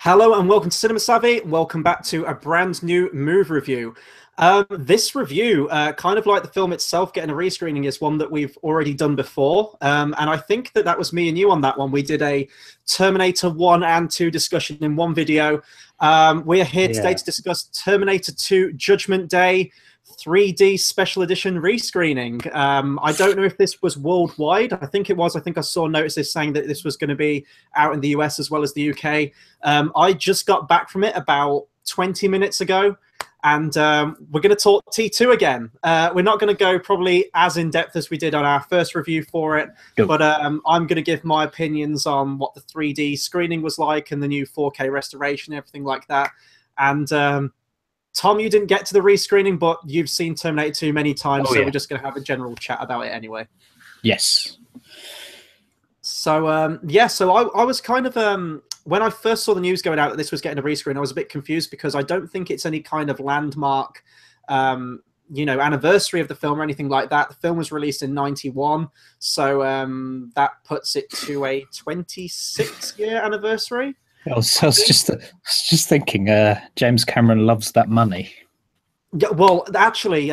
Hello and welcome to Cinema Savvy. Welcome back to a brand new movie review. This review, kind of like the film itself getting a rescreening, is one that we've already done before. And I think that was me and you on that one. We did a Terminator 1 and 2 discussion in one video. We are here today to discuss Terminator 2 Judgment Day 3D special edition rescreening. I don't know if this was worldwide. I think it was. I think I saw notices saying that this was going to be out in the US as well as the UK. I just got back from it about 20 minutes ago, and we're going to talk T2 again. We're not going to go probably as in depth as we did on our first review for it, but I'm going to give my opinions on what the 3D screening was like and the new 4K restoration, everything like that. And Tom, you didn't get to the rescreening, but you've seen Terminator 2 many times, so we're just going to have a general chat about it anyway. Yes. So, so I was kind of, when I first saw the news going out that this was getting a rescreen, I was a bit confused because I don't think it's any kind of landmark, anniversary of the film or anything like that. The film was released in '91, so that puts it to a 26-year anniversary. I was just thinking, James Cameron loves that money. Yeah, well, actually,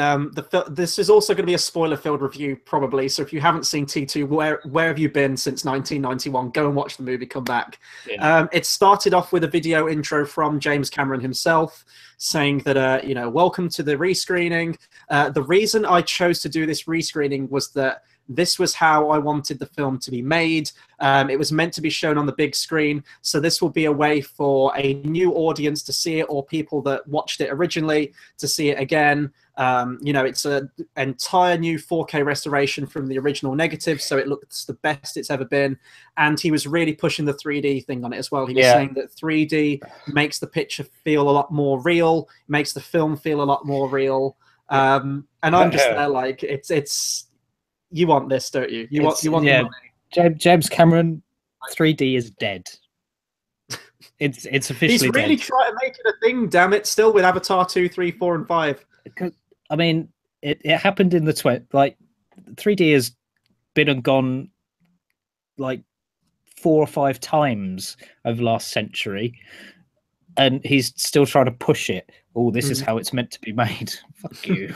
this is also going to be a spoiler-filled review, probably. So if you haven't seen T2, where have you been since 1991? Go and watch the movie, come back. Yeah. It started off with a video intro from James Cameron himself saying that, welcome to the rescreening. The reason I chose to do this rescreening was that this was how I wanted the film to be made. It was meant to be shown on the big screen, so this will be a way for a new audience to see it, or people that watched it originally to see it again. It's an entire new 4K restoration from the original negative, so it looks the best it's ever been. And he was really pushing the 3D thing on it as well. He was saying that 3D makes the picture feel a lot more real, makes the film feel a lot more real. And I'm just there like, it's you want this, don't you? You want the money. James Cameron, 3D is dead. It's officially He's really dead. trying to make it a thing, damn it, still with Avatar 2, 3, 4, and 5. I mean, it happened in the 3D has been and gone like 4 or 5 times over the last century, and he's still trying to push it. Oh, this is how it's meant to be made. Fuck you.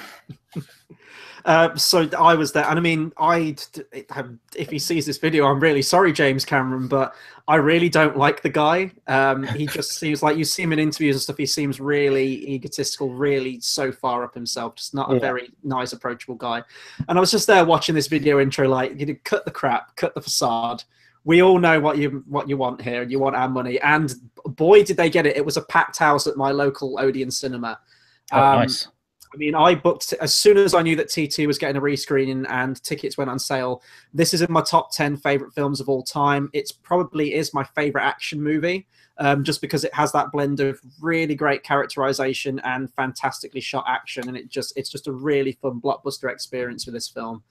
So I was there, and I mean, if he sees this video, I'm really sorry, James Cameron, but I really don't like the guy. He just seems like, you see him in interviews and stuff, he seems really egotistical, really so far up himself, just not a very nice, approachable guy. And I was just there watching this video intro, like, cut the crap, cut the facade. We all know what you want here, and you want our money. And boy, did they get it. It was a packed house at my local Odeon cinema. Nice. I mean, I booked as soon as I knew that T2 was getting a rescreening and tickets went on sale. This is in my top 10 favorite films of all time. It probably is my favorite action movie, just because it has that blend of really great characterization and fantastically shot action. And it's just a really fun blockbuster experience with this film.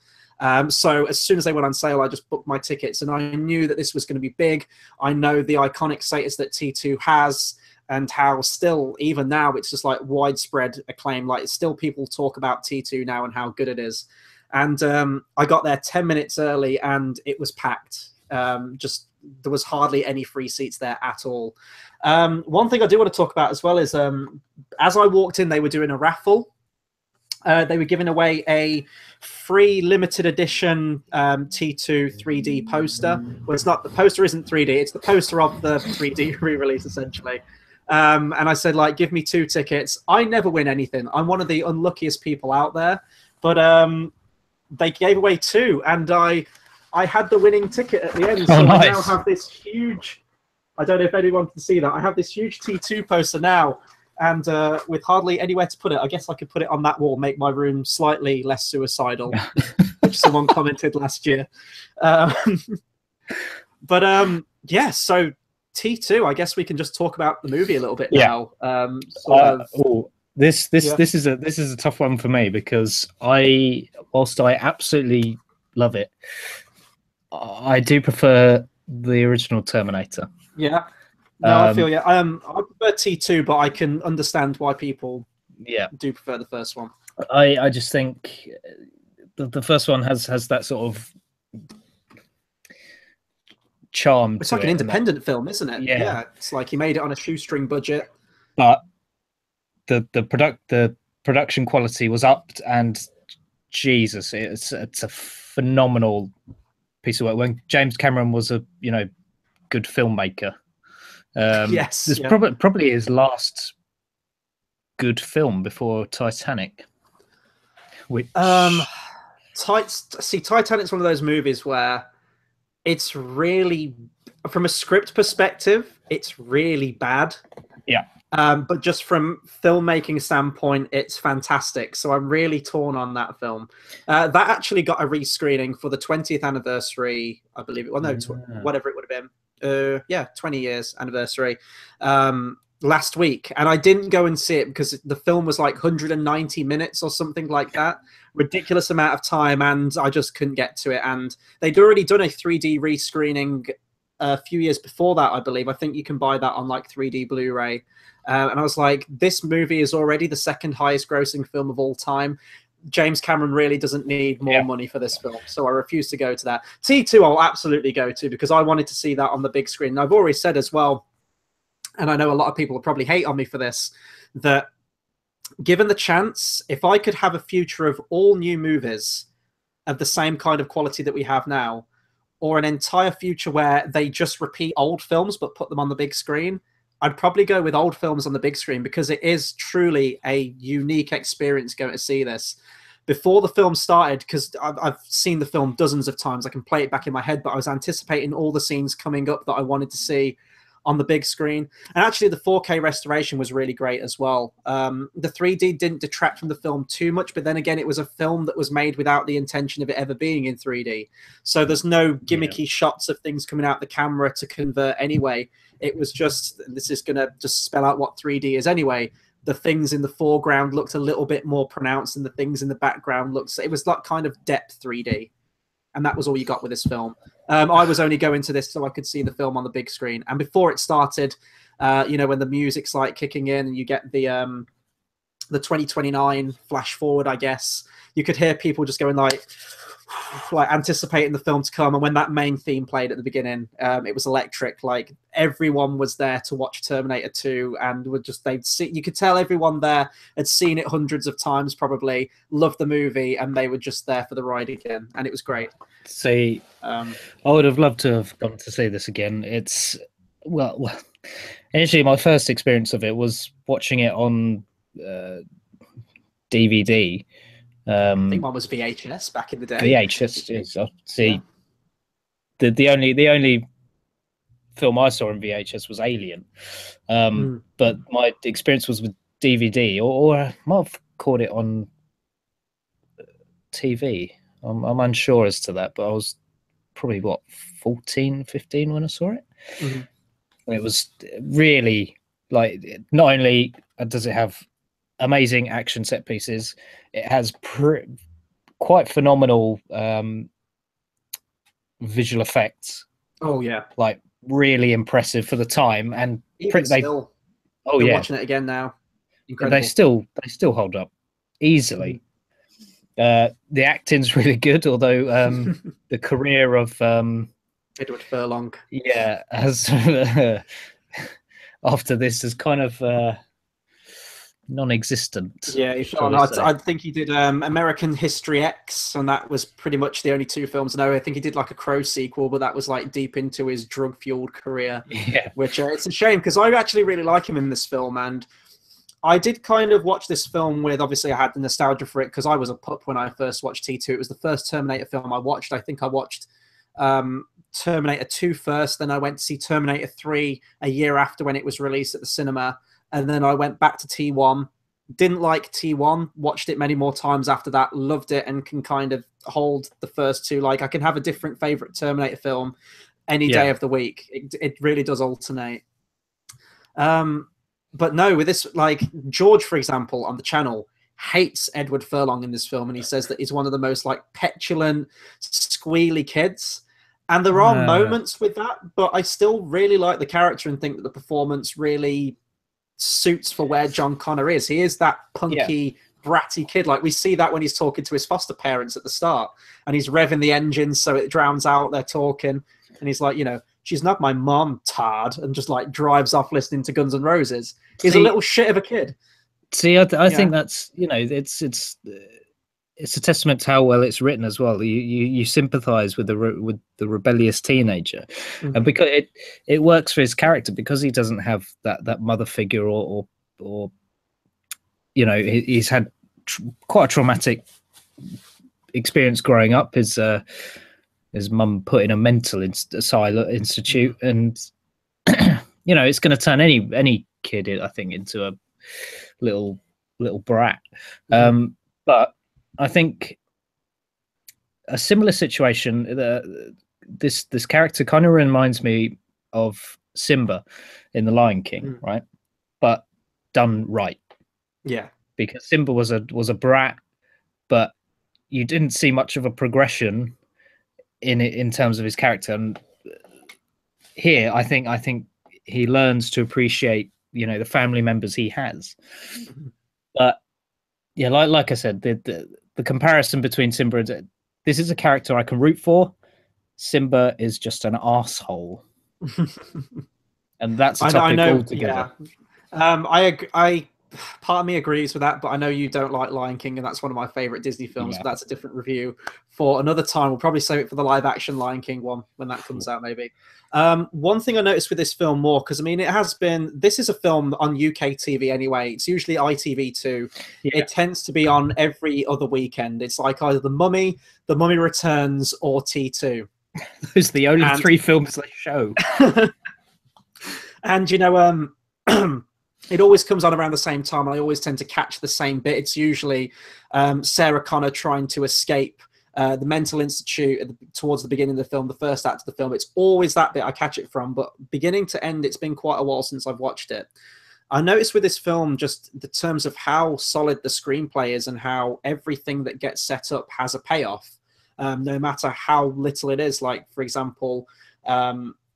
So as soon as they went on sale, I just booked my tickets, and I knew that this was going to be big. I know the iconic status that T2 has, and how still, even now, it's just like widespread acclaim. Like, still people talk about T2 now and how good it is. And I got there 10 minutes early and it was packed. There was hardly any free seats there at all. One thing I do want to talk about as well is, as I walked in, they were doing a raffle. They were giving away a free limited edition T2 3D poster. Well, it's not, the poster isn't 3D, it's the poster of the 3D re-release, essentially. And I said, like, give me 2 tickets. I never win anything. I'm one of the unluckiest people out there. But they gave away 2, and I had the winning ticket at the end. So nice. I now have this huge, I don't know if anyone can see that, I have this huge T2 poster now. And with hardly anywhere to put it, I guess I could put it on that wall, make my room slightly less suicidal, which someone commented last year. So T2, I guess we can just talk about the movie a little bit now. This is a tough one for me, because whilst I absolutely love it, I do prefer the original Terminator. Yeah. No, I feel I prefer T2, but I can understand why people do prefer the first one. I just think the first one has that sort of charm It's to like an it. And that, independent film, isn't it? yeah. It's like he made it on a shoestring budget. But the production quality was upped, and Jesus, it's a phenomenal piece of work. When James Cameron was a good filmmaker, Yes, this yeah. probably his last good film before Titanic. Which Titanic's one of those movies where it's really, from a script perspective, it's really bad. Yeah. But just from filmmaking standpoint, it's fantastic. So I'm really torn on that film. That actually got a rescreening for the 20th anniversary, I believe it. Well, no, whatever it would have been. 20 years anniversary last week. And I didn't go and see it because the film was like 190 minutes or something like that. Ridiculous amount of time. And I just couldn't get to it. And they'd already done a 3D rescreening a few years before that, I believe. I think you can buy that on like 3D Blu-ray. And I was like, this movie is already the second highest grossing film of all time. James Cameron really doesn't need more money for this film. So I refuse to go to that. T2 I'll absolutely go to because I wanted to see that on the big screen. And I've already said as well, and I know a lot of people will probably hate on me for this, that given the chance, if I could have a future of all new movies of the same kind of quality that we have now, or an entire future where they just repeat old films but put them on the big screen, I'd probably go with old films on the big screen because it is truly a unique experience going to see this. Before the film started, because I've seen the film dozens of times, I can play it back in my head, but I was anticipating all the scenes coming up that I wanted to see on the big screen. And actually the 4K restoration was really great as well. The 3D didn't detract from the film too much, but then again, it was a film that was made without the intention of it ever being in 3D. So there's no gimmicky shots of things coming out the camera to convert anyway. It was just, this is going to just spell out what 3D is anyway. The things in the foreground looked a little bit more pronounced and the things in the background looked, it was like kind of depth 3D. And that was all you got with this film. I was only going to this so I could see the film on the big screen. And before it started, when the music's like kicking in and you get the 2029 flash forward, I guess, you could hear people just going like anticipating the film to come. And when that main theme played at the beginning, it was electric. Like everyone was there to watch Terminator 2 and would just, you could tell everyone there had seen it hundreds of times, probably loved the movie, and they were just there for the ride again. And it was great. See, I would have loved to have gone to see this again. It's well, initially my first experience of it was watching it on DVD. I think one was VHS back in the day. VHS is see the only film I saw in VHS was Alien, but my experience was with DVD, or I might have caught it on TV. I'm unsure as to that, but I was probably 14, 15 when I saw it. It was really like, not only does it have amazing action set pieces, it has quite phenomenal visual effects. Oh yeah, like really impressive for the time. And still, watching it again now, incredible. They still hold up easily. The acting's really good, although the career of Edward Furlong, has after this is kind of non-existent. I think he did American History X, and that was pretty much the only two films. No, I think he did like a Crow sequel, but that was like deep into his drug-fueled career. Which it's a shame because I actually really like him in this film, and I did kind of watch this film with, obviously I had the nostalgia for it because I was a pup when I first watched T2. It was the first Terminator film I watched. I think I watched Terminator 2 first, then I went to see Terminator 3 a year after when it was released at the cinema, and then I went back to T1. Didn't like T1, watched it many more times after that, loved it, and can kind of hold the first two. Like I can have a different favorite Terminator film any day of the week. It really does alternate. But no, with this, like George, for example, on the channel, hates Edward Furlong in this film, and he says that he's one of the most like petulant, squealy kids. And there are moments with that, but I still really like the character and think that the performance really suits for where John Connor is. He is that punky, bratty kid. Like we see that when he's talking to his foster parents at the start, and he's revving the engine so it drowns out their talking, and he's like, she's not my mom, tard, and just like drives off listening to Guns N' Roses. He's a See, little shit of a kid. See, I think that's, you know, it's a testament to how well it's written as well. You sympathize with the rebellious teenager, and because it works for his character, because he doesn't have that mother figure, or you know, he's had quite a traumatic experience growing up. His mum put in a mental asylum institute, and you know, it's going to turn any kid, I think, into a little brat. But I think a similar situation, this character kind of reminds me of Simba in The Lion King, right? But done right. Yeah, because Simba was a brat, but you didn't see much of a progression in terms of his character. And here, I think he learns to appreciate, you know, the family members he has. But yeah, like I said, the comparison between Simba and this is a character I can root for. Simba is just an asshole, and that's a topic altogether. Yeah. I part of me agrees with that, but I know you don't like Lion King, and that's one of my favorite Disney films. But that's a different review for another time. We'll probably save it for the live action Lion King one when that comes out, maybe. One thing I noticed with this film more, because I mean, this is a film on UK TV anyway. It's usually ITV2. Yeah. It tends to be on every other weekend. It's like either The Mummy Returns, or T2. Those are the only three films they show. And you know, it always comes on around the same time, and I always tend to catch the same bit. It's usually Sarah Connor trying to escape the mental institute towards the beginning of the film, the first act of the film. It's always that bit I catch it from, but beginning to end, it's been quite a while since I've watched it. I noticed with this film just the terms of how solid the screenplay is and how everything that gets set up has a payoff, no matter how little it is. Like, for example,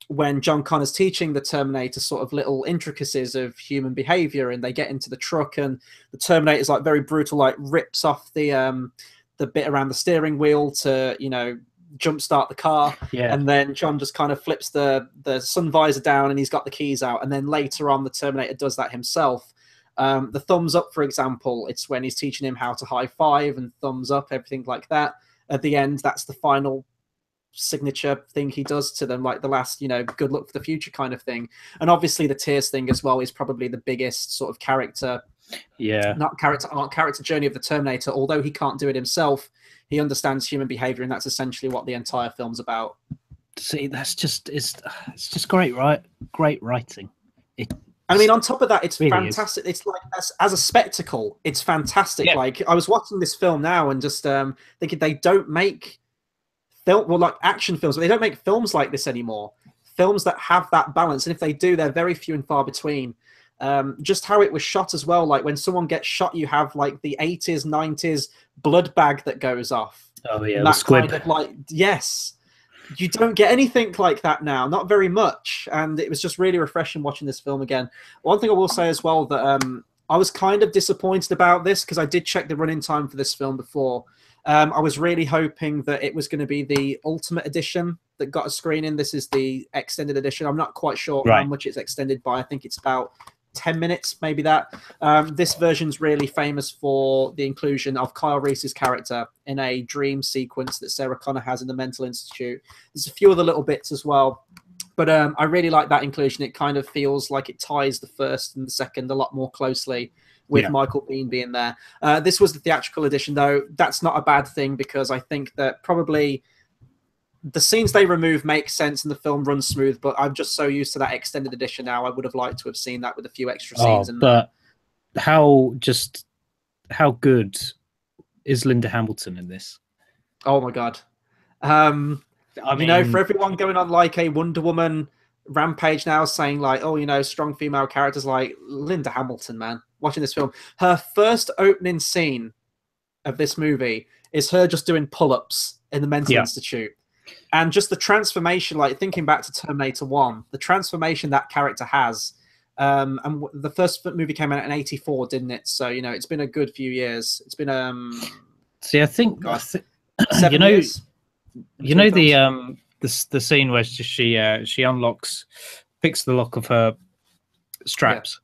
when John Connor's teaching the Terminator sort of little intricacies of human behavior, and they get into the truck, and the Terminator's like very brutal, like rips off the bit around the steering wheel to, you know, jumpstart the car. Yeah. And then John just kind of flips the sun visor down, and he's got the keys out. And then later on, the Terminator does that himself. The thumbs up, for example, it's when he's teaching him how to high five and thumbs up, everything like that. At the end, that's the final signature thing he does to them, like the last, you know, good luck for the future kind of thing. And obviously the tears thing as well is probably the biggest sort of character journey of the Terminator. Although he can't do it himself, he understands human behavior, and that's essentially what the entire film's about. See, it's just great, right? Great writing. I mean, on top of that, it's really fantastic. It's like, as a spectacle, it's fantastic. Yeah. Like, I was watching this film now and just thinking, they don't make like action films, but they don't make films like this anymore. Films that have that balance, and if they do, they're very few and far between. Just how it was shot as well. Like, when someone gets shot, you have like the 80s, 90s blood bag that goes off. Oh yeah, that kind of like, yes. You don't get anything like that now, not very much. And it was just really refreshing watching this film again. One thing I will say as well, that I was kind of disappointed about this, because I did check the running time for this film before. I was really hoping that it was going to be the Ultimate Edition that got a screening. This is the extended edition. I'm not quite sure how much it's extended by. I think it's about 10 minutes, maybe that. This version's really famous for the inclusion of Kyle Reese's character in a dream sequence that Sarah Connor has in the Mental Institute. There's a few other little bits as well. But I really like that inclusion. It kind of feels like it ties the first and the second a lot more closely, with Michael Biehn being there. This was the theatrical edition, though. That's not a bad thing, because I think that probably the scenes they remove make sense and the film runs smooth, but I'm just so used to that extended edition now. I would have liked to have seen that with a few extra scenes. But how good is Linda Hamilton in this? Oh my God. I mean, you know, for everyone going on like a Wonder Woman rampage now, saying like, oh, you know, strong female characters, like Linda Hamilton, man, watching this film, her first opening scene of this movie is her just doing pull-ups in the Mental Institute. And just the transformation, like thinking back to Terminator 1, the transformation that character has. And the first movie came out in '84, didn't it? So, you know, it's been a good few years. It's been see, I think 7 years. You know, the the scene where she unlocks, picks the lock of her straps.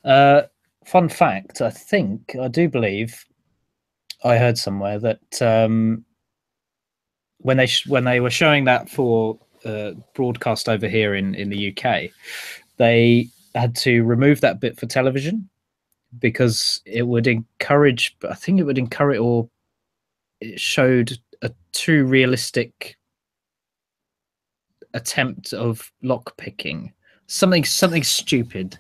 Fun fact: I do believe I heard somewhere that when they were showing that for broadcast over here in the UK, they had to remove that bit for television because it would encourage. I think it would encourage, or it showed a too realistic attempt of lock picking. Something stupid.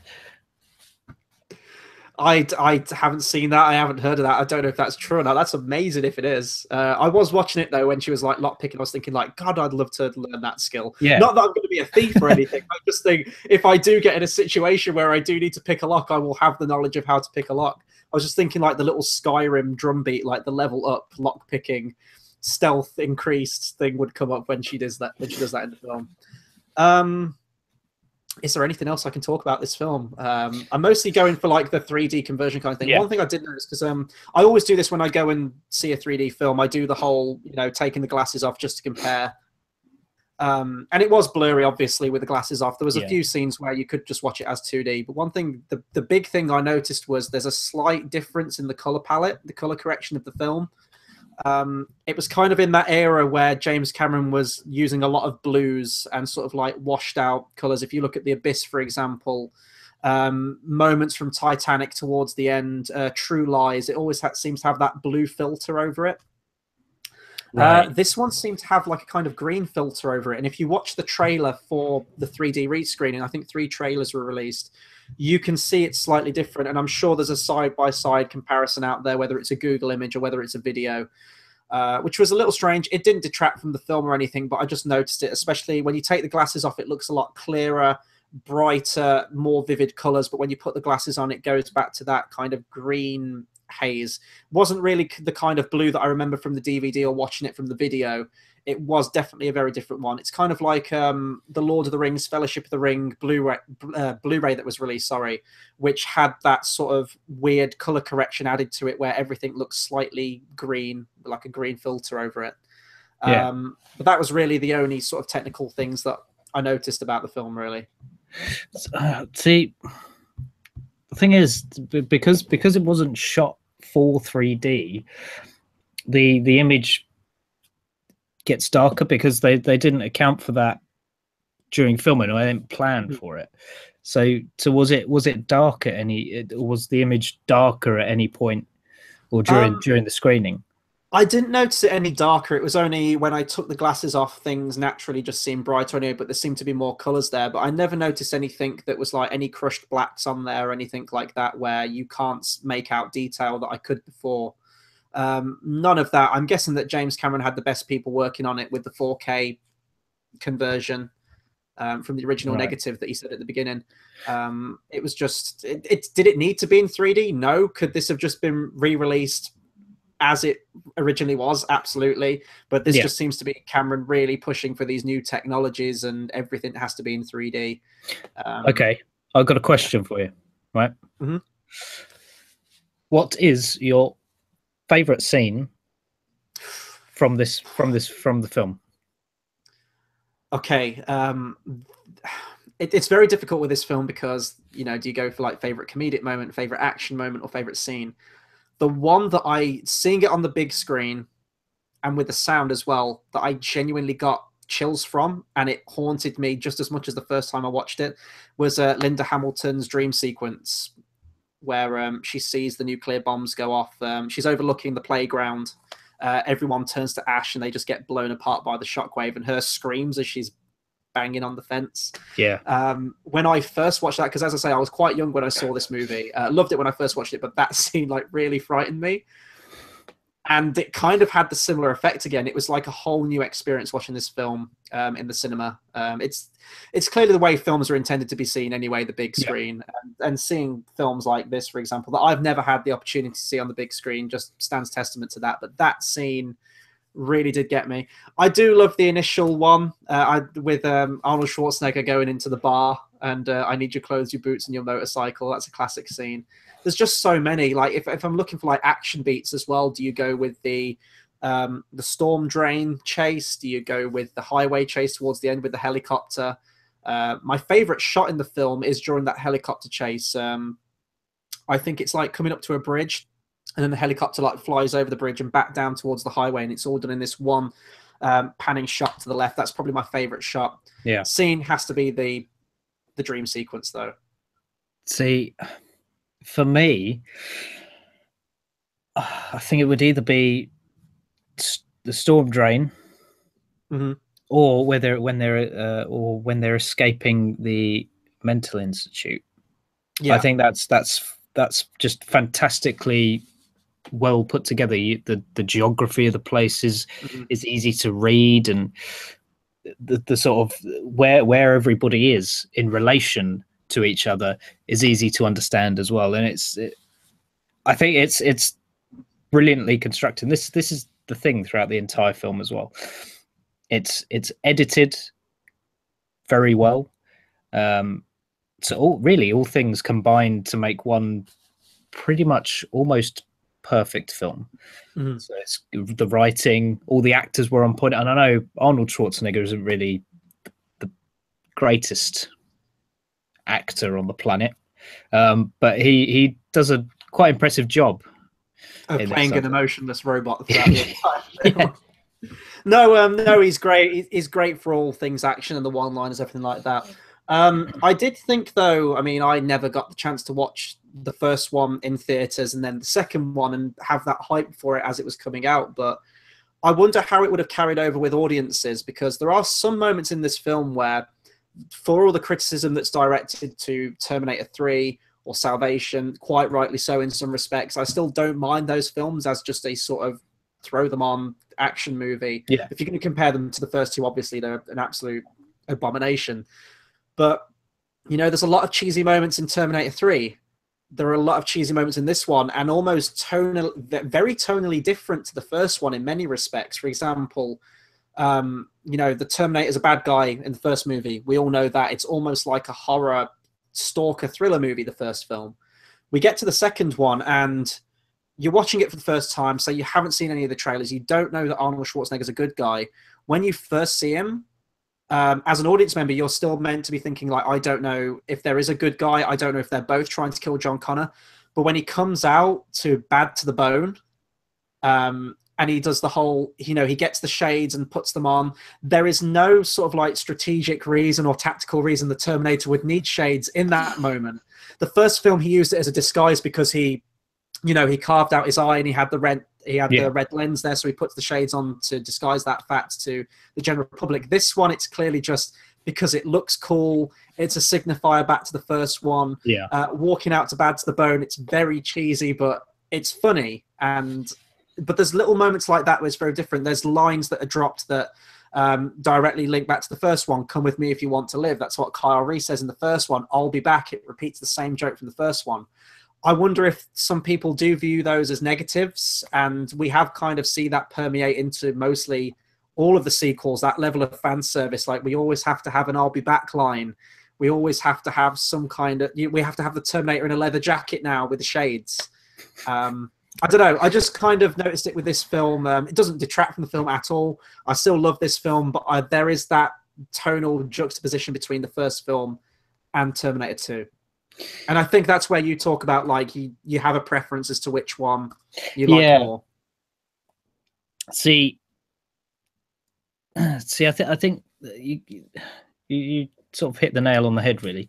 I haven't seen that. I haven't heard of that. I don't know if that's true or not. That's amazing if it is. I was watching it though when she was like lock picking. I was thinking like, God, I'd love to learn that skill. Yeah. Not that I'm going to be a thief or anything. I just think if I do get in a situation where I do need to pick a lock, I will have the knowledge of how to pick a lock. I was just thinking like the little Skyrim drum beat, like the level up lock picking, stealth increased thing would come up when she does that. When she does that in the film. Is there anything else I can talk about this film? I'm mostly going for like the 3D conversion kind of thing. Yeah. One thing I did notice, because I always do this when I go and see a 3D film, I do the whole, taking the glasses off just to compare. And it was blurry, obviously, with the glasses off. There was a few scenes where you could just watch it as 2D. But one thing, the big thing I noticed was there's a slight difference in the color palette, the color correction of the film. It was kind of in that era where James Cameron was using a lot of blues and sort of like washed out colors. If you look at The Abyss, for example, moments from Titanic towards the end, True Lies, it always seems to have that blue filter over it. Right. This one seemed to have like a kind of green filter over it. And if you watch the trailer for the 3D rescreening, I think 3 trailers were released, you can see it's slightly different. And I'm sure there's a side-by-side comparison out there, whether it's a Google image or whether it's a video, which was a little strange. It didn't detract from the film or anything, but I just noticed it, especially when you take the glasses off, it looks a lot clearer, brighter, more vivid colors. But when you put the glasses on, it goes back to that kind of green haze. Wasn't really the kind of blue that I remember from the DVD or watching it from the video. It was definitely a very different one. It's kind of like the Lord of the Rings, Fellowship of the Ring Blu-ray that was released, which had that sort of weird color correction added to it where everything looks slightly green, like a green filter over it. But that was really the only sort of technical things that I noticed about the film, really. See, the thing is, because it wasn't shot for 3D, the image gets darker because they didn't account for that during filming, or they didn't plan for it. So was it dark at any? Was the image darker at any point, or during the screening? I didn't notice it any darker. It was only when I took the glasses off, things naturally just seemed brighter anyway, but there seemed to be more colors there. But I never noticed anything that was like any crushed blacks on there or anything like that where you can't make out detail that I could before. None of that. I'm guessing that James Cameron had the best people working on it with the 4K conversion from the original negative that he said at the beginning. It was just, did it need to be in 3D? No. Could this have just been re-released as it originally was? Absolutely. But this just seems to be Cameron really pushing for these new technologies and everything has to be in 3D. Okay, I've got a question for you, right? Mm-hmm. What is your favorite scene from the film? Okay, it's very difficult with this film because, do you go for like favorite comedic moment, favorite action moment, or favorite scene? The one that seeing it on the big screen and with the sound as well, that I genuinely got chills from, and it haunted me just as much as the first time I watched it, was Linda Hamilton's dream sequence where she sees the nuclear bombs go off. She's overlooking the playground. Everyone turns to ash and they just get blown apart by the shockwave, and her screams as she's banging on the fence. When I first watched that, because as I say, I was quite young when I saw this movie. Loved it when I first watched it, but that scene like really frightened me. And it kind of had the similar effect again. It was like a whole new experience watching this film in the cinema. It's clearly the way films are intended to be seen anyway, the big screen. And seeing films like this, for example, that I've never had the opportunity to see on the big screen just stands testament to that. But that scene really did get me. I do love the initial one with Arnold Schwarzenegger going into the bar and I need your clothes, your boots, and your motorcycle. That's a classic scene. There's just so many. Like if I'm looking for like action beats as well, do you go with the the storm drain chase? Do you go with the highway chase towards the end with the helicopter? My favorite shot in the film is during that helicopter chase. I think it's like coming up to a bridge, and then the helicopter like flies over the bridge and back down towards the highway, and it's all done in this one panning shot to the left. That's probably my favorite shot. Yeah. Scene has to be the dream sequence, though. See, for me, I think it would either be the storm drain, or when they're escaping the mental institute. Yeah. I think that's just fantastically well put together. The geography of the place is easy to read, and the sort of where everybody is in relation to each other is easy to understand as well. And I think it's brilliantly constructed. This is the thing throughout the entire film as well. It's edited very well. So all things combined to make one pretty much almost perfect film. So it's the writing, all the actors were on point, and I know Arnold Schwarzenegger isn't really the greatest actor on the planet, but he does a quite impressive job of playing an emotionless robot throughout the entire film. No, he's great. He's great for all things action and the one-liners, everything like that. I did think, though, I mean, I never got the chance to watch the first one in theaters and then the second one and have that hype for it as it was coming out. But I wonder how it would have carried over with audiences, because there are some moments in this film where, for all the criticism that's directed to Terminator 3 or Salvation, quite rightly so in some respects, I still don't mind those films as just a sort of throw them on action movie. Yeah. If you're going to compare them to the first two, obviously they're an absolute abomination. But, you know, there's a lot of cheesy moments in Terminator 3. There are a lot of cheesy moments in this one, and almost very tonally different to the first one in many respects. For example, you know, the Terminator's a bad guy in the first movie. We all know that. It's almost like a horror stalker thriller movie, the first film. We get to the second one, and you're watching it for the first time, so you haven't seen any of the trailers. You don't know that Arnold Schwarzenegger's a good guy. When you first see him, as an audience member, you're still meant to be thinking, like, I don't know if there is a good guy. I don't know if they're both trying to kill John Connor. But when he comes out to bad to the bone, and he does the whole, you know, he gets the shades and puts them on, there is no sort of like strategic reason or tactical reason the Terminator would need shades in that moment. The first film, he used it as a disguise because he carved out his eye and he had the red lens there, so he puts the shades on to disguise that fact to the general public. This one, it's clearly just because it looks cool. It's a signifier back to the first one. Walking out to bad to the bone, it's very cheesy, but it's funny. But there's little moments like that where it's very different. There's lines that are dropped that directly link back to the first one. Come with me if you want to live. That's what Kyle Reese says in the first one. I'll be back. It repeats the same joke from the first one. I wonder if some people do view those as negatives, and we have kind of see that permeate into mostly all of the sequels, that level of fan service. Like, we always have to have an I'll be back line. We always have to have some kind of, we have to have the Terminator in a leather jacket now with the shades. I don't know. I just kind of noticed it with this film. It doesn't detract from the film at all. I still love this film, but there is that tonal juxtaposition between the first film and Terminator 2. And I think that's where you talk about, like, you have a preference as to which one you like more. See, I think you sort of hit the nail on the head, really.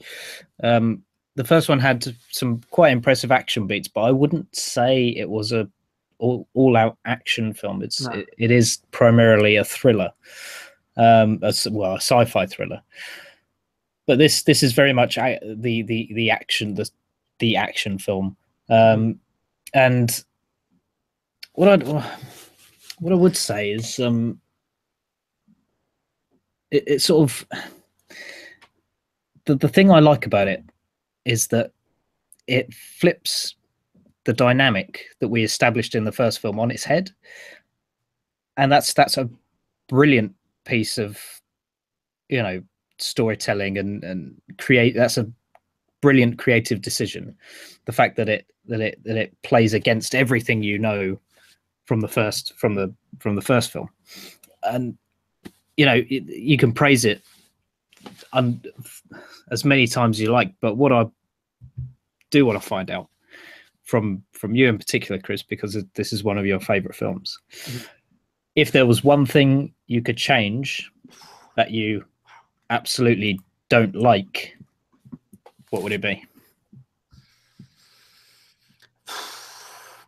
The first one had some quite impressive action beats, but I wouldn't say it was a all-out action film. It is primarily a thriller, a sci-fi thriller. But this is very much the action film, and what I would say is it sort of the thing I like about it is that it flips the dynamic that we established in the first film on its head, and that's a brilliant piece of, you know, storytelling and create. That's a brilliant creative decision. The fact that it plays against everything you know from the first film, and you can praise it as many times as you like. But what I do want to find out from you in particular, Chris, because this is one of your favorite films, if there was one thing you could change that you absolutely don't like, what would it be?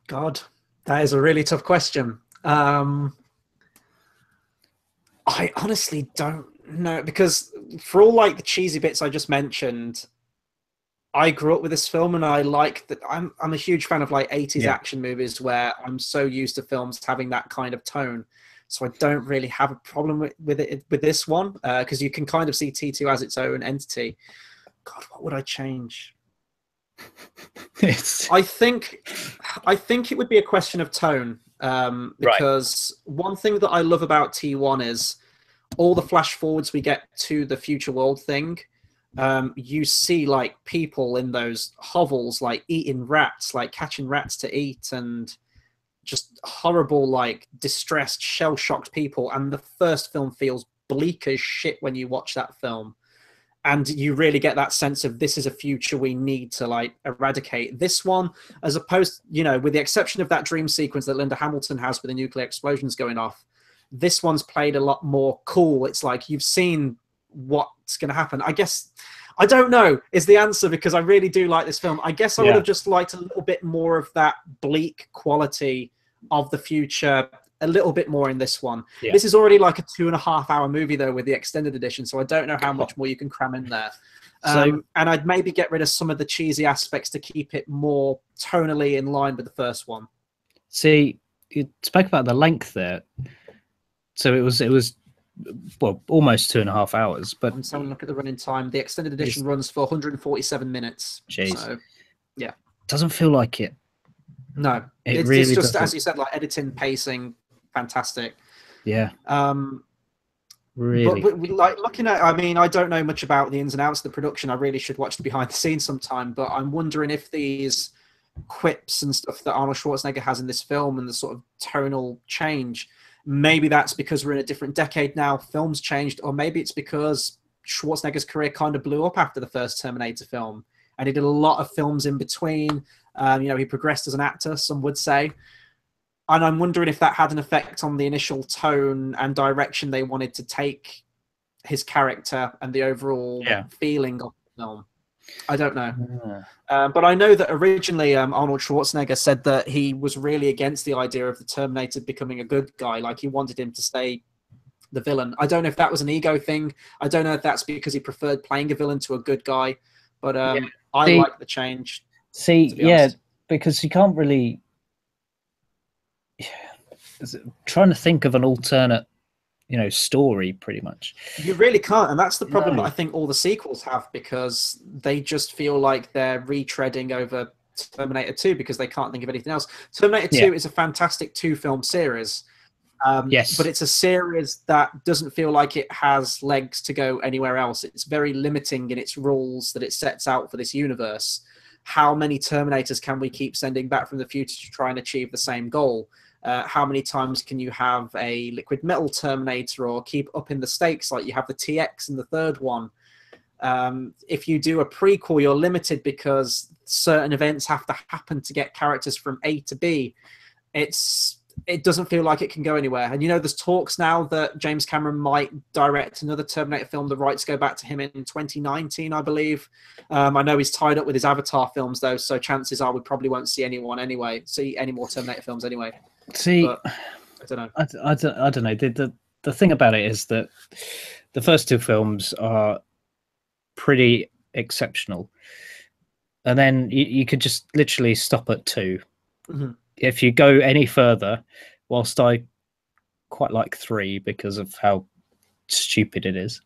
God, that is a really tough question. I honestly don't know, because for all like the cheesy bits I just mentioned, I grew up with this film, and I like that. I'm a huge fan of like 80s action movies where I'm so used to films having that kind of tone. So I don't really have a problem with it with this one, because you can kind of see T2 as its own entity. God, what would I change? I think it would be a question of tone, because one thing that I love about T1 is all the flash forwards we get to the future world thing. You see like people in those hovels like eating rats, like catching rats to eat, and just horrible, like distressed, shell-shocked people. And the first film feels bleak as shit when you watch that film, and you really get that sense of this is a future we need to like eradicate. This one, as opposed, with the exception of that dream sequence that Linda Hamilton has with the nuclear explosions going off, this one's played a lot more cool. It's like you've seen what's going to happen. I guess I don't know is the answer, because I really do like this film. I guess I would have just liked a little bit more of that bleak quality of the future, a little bit more in this one. This is already like a 2.5-hour movie though with the extended edition, so I don't know how much more you can cram in there. And I'd maybe get rid of some of the cheesy aspects to keep it more tonally in line with the first one. See, you spoke about the length there. So it was well, almost 2.5 hours. But I'm having a look at the running time. The extended edition runs for 147 minutes. Jeez. So, yeah. Doesn't feel like it. No. It's really just, as you said, like editing, pacing, fantastic. Yeah. Really. But like looking at, I mean, I don't know much about the ins and outs of the production. I really should watch the behind the scenes sometime. But I'm wondering if these quips and stuff that Arnold Schwarzenegger has in this film and the sort of tonal change, maybe that's because we're in a different decade now, films changed, or maybe it's because Schwarzenegger's career kind of blew up after the first Terminator film, and he did a lot of films in between. He progressed as an actor, some would say. And I'm wondering if that had an effect on the initial tone and direction they wanted to take his character and the overall feeling of the film. I don't know. But I know that originally Arnold Schwarzenegger said that he was really against the idea of the Terminator becoming a good guy. Like, he wanted him to stay the villain. I don't know if that was an ego thing. I don't know if that's because he preferred playing a villain to a good guy. But I like the change. Honest. Because you can't really... Trying to think of an alternate story, pretty much. You really can't, and that's the problem that I think all the sequels have, because they just feel like they're retreading over Terminator 2 because they can't think of anything else. Terminator 2 is a fantastic 2-film series. But it's a series that doesn't feel like it has legs to go anywhere else. It's very limiting in its rules that it sets out for this universe. How many Terminators can we keep sending back from the future to try and achieve the same goal? How many times can you have a liquid metal Terminator or keep up in the stakes like you have the TX in the third one? If you do a prequel, you're limited because certain events have to happen to get characters from A to B. It doesn't feel like it can go anywhere. And there's talks now that James Cameron might direct another Terminator film. The rights go back to him in 2019, I believe. I know he's tied up with his Avatar films though, so chances are we probably won't see any more Terminator films anyway. But, I don't know. I don't know. The thing about it is that the first two films are pretty exceptional, and then you could just literally stop at 2. Mm-hmm. If you go any further, whilst I quite like 3 because of how stupid it is,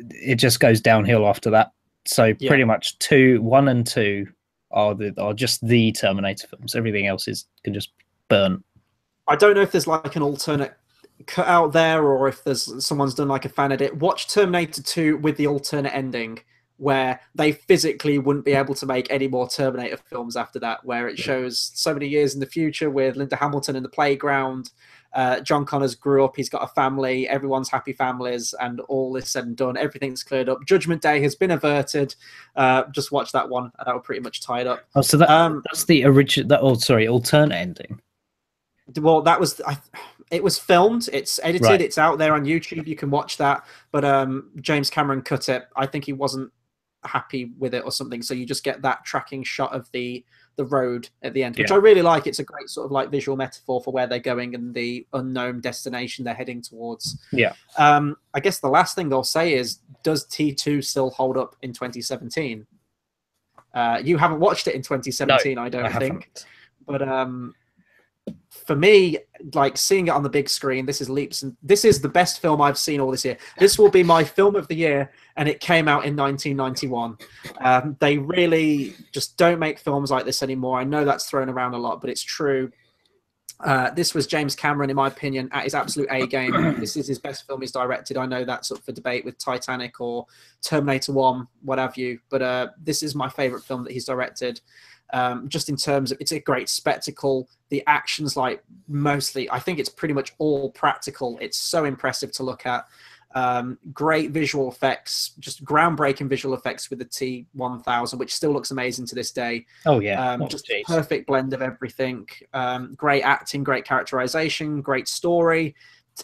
it just goes downhill after that. So pretty much 1 and 2 are just the Terminator films. Everything else can just burn. I don't know if there's like an alternate cut out there, or if someone's done like a fan edit. Watch Terminator 2 with the alternate ending, where they physically wouldn't be able to make any more Terminator films after that, where it shows so many years in the future with Linda Hamilton in the playground. John Connors grew up, he's got a family, everyone's happy families, and all is said and done, everything's cleared up. Judgment Day has been averted. Just watch that one, and that will pretty much tie it up. Oh, so that's the original, alternate ending. Well, that was... it was filmed, it's edited, right. It's out there on YouTube, you can watch that. But James Cameron cut it. I think he wasn't happy with it or something, so you just get that tracking shot of the road at the end, which I really like. It's a great sort of like visual metaphor for where they're going and the unknown destination they're heading towards. I guess the last thing I'll say is, does T2 still hold up in 2017? You haven't watched it in 2017, no, I don't think. But for me, like seeing it on the big screen, this is leaps, and this is the best film I've seen all this year. This will be my film of the year, and it came out in 1991. They really just don't make films like this anymore. I know that's thrown around a lot, but it's true. This was James Cameron, in my opinion, at his absolute A game. This is his best film he's directed. I know that's up for debate with Titanic or Terminator 1, what have you, but this is my favorite film that he's directed. Just in terms of, it's a great spectacle. The action's like mostly, I think it's pretty much all practical. It's so impressive to look at. Great visual effects, just groundbreaking visual effects with the T-1000, which still looks amazing to this day. Oh yeah, just a perfect blend of everything. Great acting, great characterization, great story.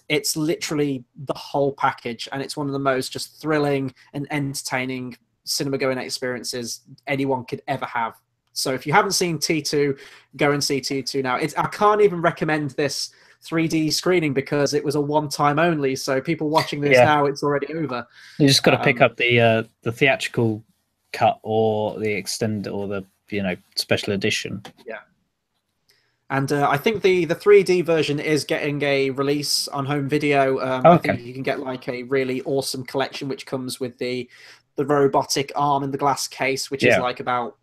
It's literally the whole package, and it's one of the most just thrilling and entertaining cinema going experiences anyone could ever have. So if you haven't seen T2, go and see T2 now. I can't even recommend this 3D screening because it was a one-time only. So people watching this now, it's already over. You just got to pick up the theatrical cut or the extend or the special edition. Yeah. And I think the 3D version is getting a release on home video. I think you can get like a really awesome collection which comes with the robotic arm in the glass case, which is like about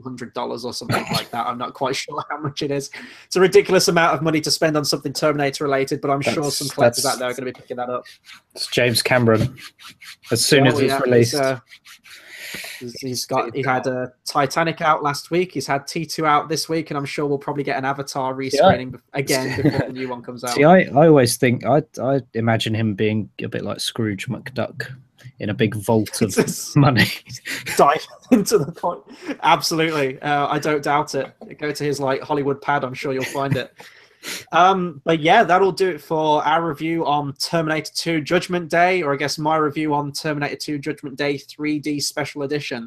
$100 or something like that. I'm not quite sure how much it is. It's a ridiculous amount of money to spend on something Terminator related, but I'm sure some collectors out there are going to be picking that up. It's James Cameron. As soon as it's released. He had a Titanic out last week. He's had T2 out this week, and I'm sure we'll probably get an Avatar rescreening again before the new one comes out. See, I always think I imagine him being a bit like Scrooge McDuck in a big vault of money. Dive into the point. Absolutely. I don't doubt it. Go to his like Hollywood pad. I'm sure you'll find it. But yeah, that'll do it for our review on Terminator 2 Judgment Day, or I guess my review on Terminator 2 Judgment Day 3D Special Edition.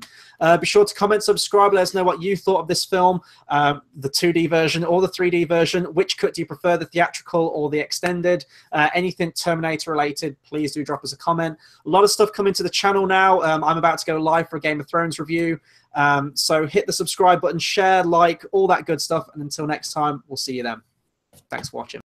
Be sure to comment, subscribe, let us know what you thought of this film, the 2D version or the 3D version. Which cut do you prefer, the theatrical or the extended? Anything Terminator related, please do drop us a comment. A lot of stuff coming to the channel now. I'm about to go live for a Game of Thrones review. So hit the subscribe button, share, like, all that good stuff. And until next time, we'll see you then. Thanks for watching.